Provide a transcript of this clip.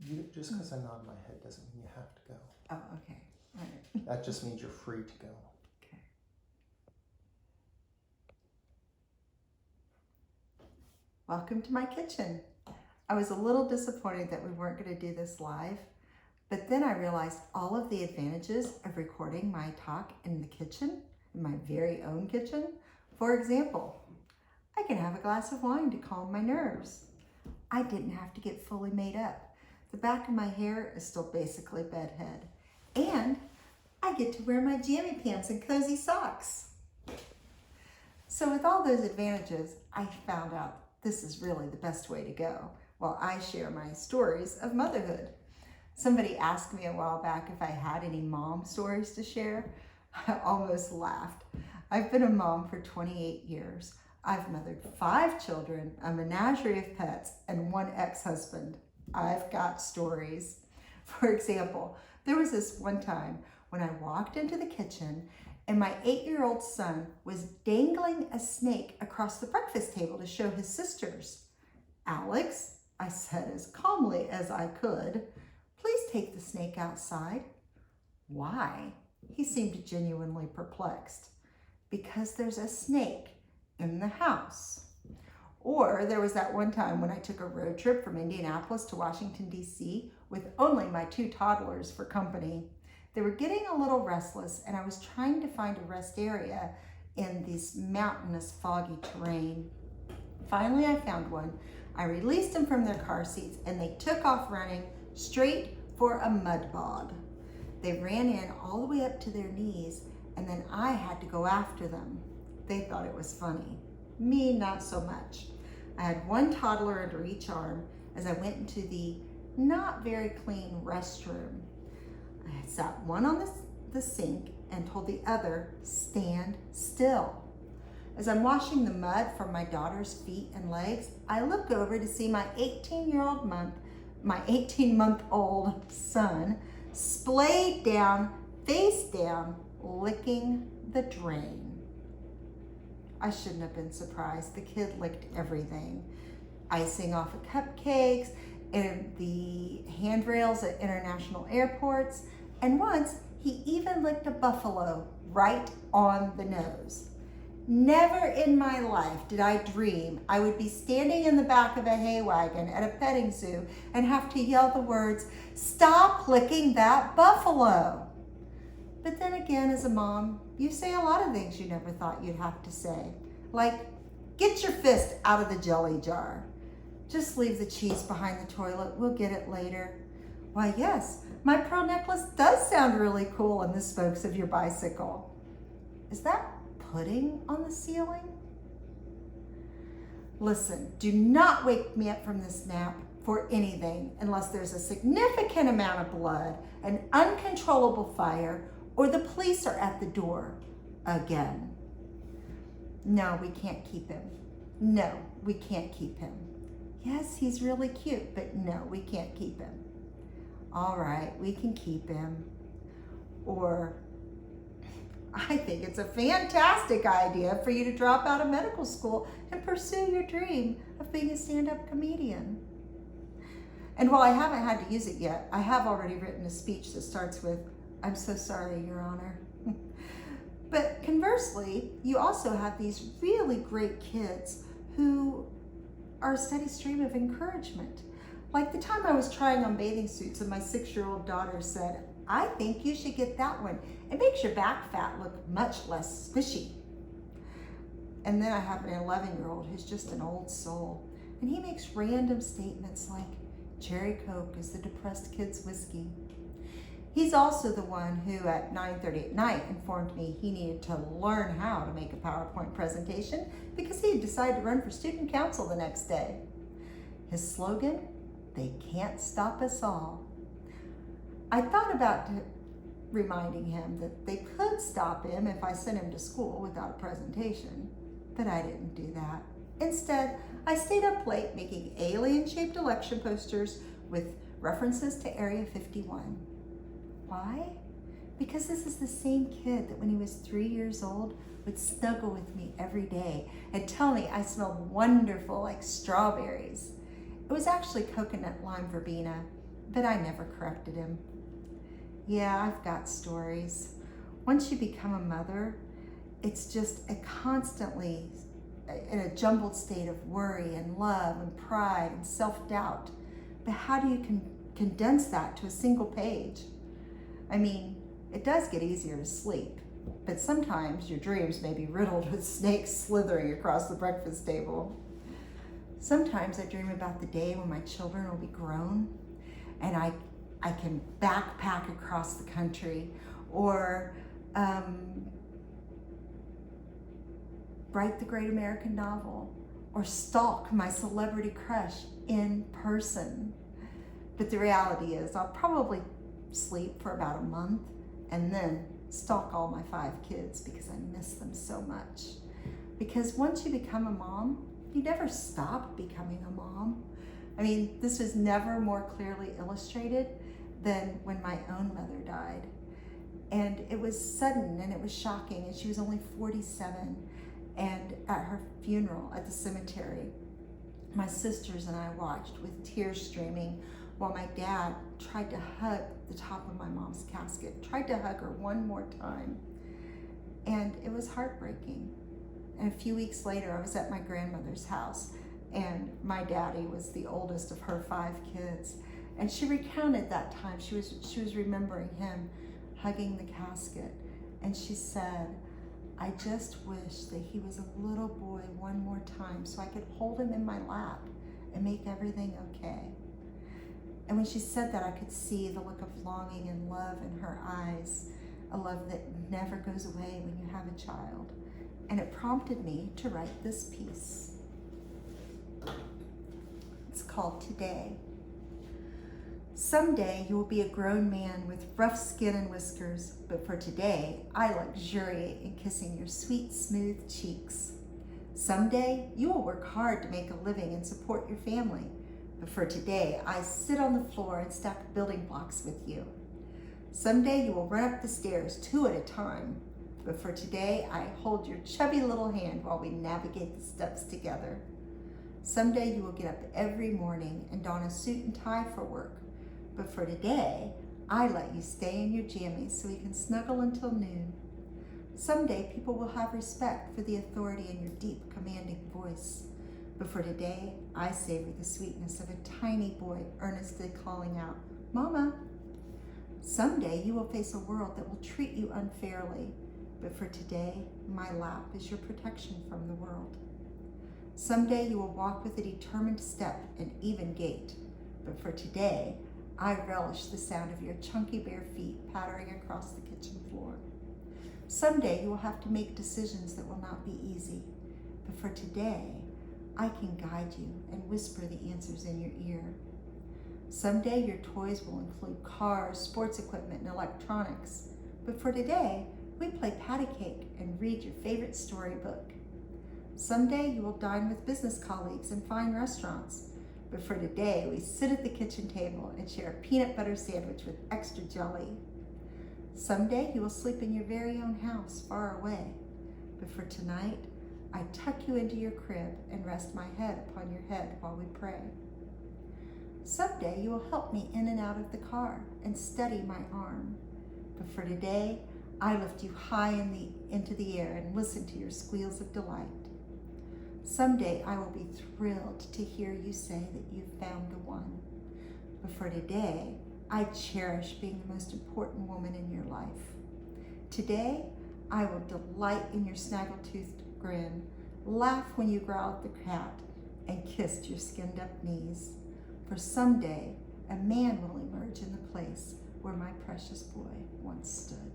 Just because I nod my head doesn't mean you have to go. Oh, okay. All right. That just means you're free to go. Okay. Welcome to my kitchen. I was a little disappointed that we weren't going to do this live, but then I realized all of the advantages of recording my talk in the kitchen, in my very own kitchen. For example, I can have a glass of wine to calm my nerves. I didn't have to get fully made up. The back of my hair is still basically bedhead. And I get to wear my jammy pants and cozy socks. So with all those advantages, I found out this is really the best way to go while I share my stories of motherhood. Somebody asked me a while back if I had any mom stories to share. I almost laughed. I've been a mom for 28 years. I've mothered 5 children, a menagerie of pets, and 1 ex-husband. I've got stories. For example, there was this one time when I walked into the kitchen and my 8-year-old son was dangling a snake across the breakfast table to show his sisters. "Alex," I said as calmly as I could, "please take the snake outside." "Why?" He seemed genuinely perplexed. "Because there's a snake in the house." Or there was that one time when I took a road trip from Indianapolis to Washington, D.C. with only my 2 toddlers for company. They were getting a little restless and I was trying to find a rest area in this mountainous, foggy terrain. Finally, I found one. I released them from their car seats and they took off running straight for a mud bog. They ran in all the way up to their knees and then I had to go after them. They thought it was funny. Me, not so much. I had 1 toddler under each arm as I went into the not very clean restroom. I had sat one on the sink and told the other, "Stand still." As I'm washing the mud from my daughter's feet and legs, I look over to see my 18-month-old son splayed down, face down, licking the drain. I shouldn't have been surprised. The kid licked everything. Icing off of cupcakes, and the handrails at international airports, and once he even licked a buffalo right on the nose. Never in my life did I dream I would be standing in the back of a hay wagon at a petting zoo and have to yell the words, "Stop licking that buffalo." But then again, as a mom, you say a lot of things you never thought you'd have to say. Like, "Get your fist out of the jelly jar." "Just leave the cheese behind the toilet, we'll get it later." "Why, yes, my pearl necklace does sound really cool on the spokes of your bicycle." "Is that pudding on the ceiling?" Listen, do not wake me up from this nap for anything unless there's a significant amount of blood, an uncontrollable fire, or the police are at the door again. "No, we can't keep him." "No, we can't keep him." "Yes, he's really cute, but no, we can't keep him." "All right, we can keep him." Or, "I think it's a fantastic idea for you to drop out of medical school and pursue your dream of being a stand-up comedian." And while I haven't had to use it yet, I have already written a speech that starts with, "I'm so sorry, Your Honor." But conversely, you also have these really great kids who are a steady stream of encouragement. Like the time I was trying on bathing suits and my 6-year-old daughter said, "I think you should get that one. It makes your back fat look much less squishy." And then I have an 11-year-old who's just an old soul, and he makes random statements like, "Cherry Coke is the depressed kid's whiskey." He's also the one who at 9:30 at night informed me he needed to learn how to make a PowerPoint presentation because he had decided to run for student council the next day. His slogan, "They can't stop us all." I thought about reminding him that they could stop him if I sent him to school without a presentation, but I didn't do that. Instead, I stayed up late making alien-shaped election posters with references to Area 51. Why? Because this is the same kid that when he was 3 years old would snuggle with me every day and tell me I smelled wonderful like strawberries. It was actually coconut lime verbena, but I never corrected him. Yeah, I've got stories. Once you become a mother, it's just a constantly in a jumbled state of worry and love and pride and self-doubt. But how do you condense that to a single page? I mean, it does get easier to sleep, but sometimes your dreams may be riddled with snakes slithering across the breakfast table. Sometimes I dream about the day when my children will be grown and I can backpack across the country, or write the great American novel, or stalk my celebrity crush in person. But the reality is I'll probably sleep for about a month and then stalk all my 5 kids because I miss them so much. Because once you become a mom, you never stop becoming a mom. I mean, this was never more clearly illustrated than when my own mother died. And it was sudden and it was shocking, and she was only 47. And at her funeral at the cemetery, my sisters and I watched with tears streaming while my dad tried to hug the top of my mom's casket, tried to hug her one more time. And it was heartbreaking. And a few weeks later, I was at my grandmother's house, and my daddy was the oldest of her 5 kids. And she recounted that time. She was remembering him hugging the casket. And she said, I just wish that he was a little boy one more time so I could hold him in my lap and make everything okay. And when she said that, I could see the look of longing and love in her eyes, a love that never goes away when you have a child. And it prompted me to write this piece. It's called Today. Someday you will be a grown man with rough skin and whiskers, but for today, I luxuriate in kissing your sweet, smooth cheeks. Someday you will work hard to make a living and support your family, but for today, I sit on the floor and stack building blocks with you. Someday you will run up the stairs 2 at a time, but for today, I hold your chubby little hand while we navigate the steps together. Someday you will get up every morning and don a suit and tie for work, but for today, I let you stay in your jammies so we can snuggle until noon. Someday people will have respect for the authority in your deep, commanding voice. But for today, I savor the sweetness of a tiny boy earnestly calling out, Mama. Someday you will face a world that will treat you unfairly. But for today, my lap is your protection from the world. Someday you will walk with a determined step and even gait. But for today, I relish the sound of your chunky bare feet pattering across the kitchen floor. Someday you will have to make decisions that will not be easy. But for today, I can guide you and whisper the answers in your ear. Someday your toys will include cars, sports equipment, and electronics. But for today, we play patty cake and read your favorite storybook. Someday you will dine with business colleagues in fine restaurants. But for today, we sit at the kitchen table and share a peanut butter sandwich with extra jelly. Someday you will sleep in your very own house far away. But for tonight, I tuck you into your crib and rest my head upon your head while we pray. Someday you will help me in and out of the car and steady my arm. But for today, I lift you high into the air and listen to your squeals of delight. Someday I will be thrilled to hear you say that you've found the one. But for today, I cherish being the most important woman in your life. Today, I will delight in your snaggle-toothed grin, laugh when you growl at the cat, and kiss your skinned-up knees. For someday, a man will emerge in the place where my precious boy once stood.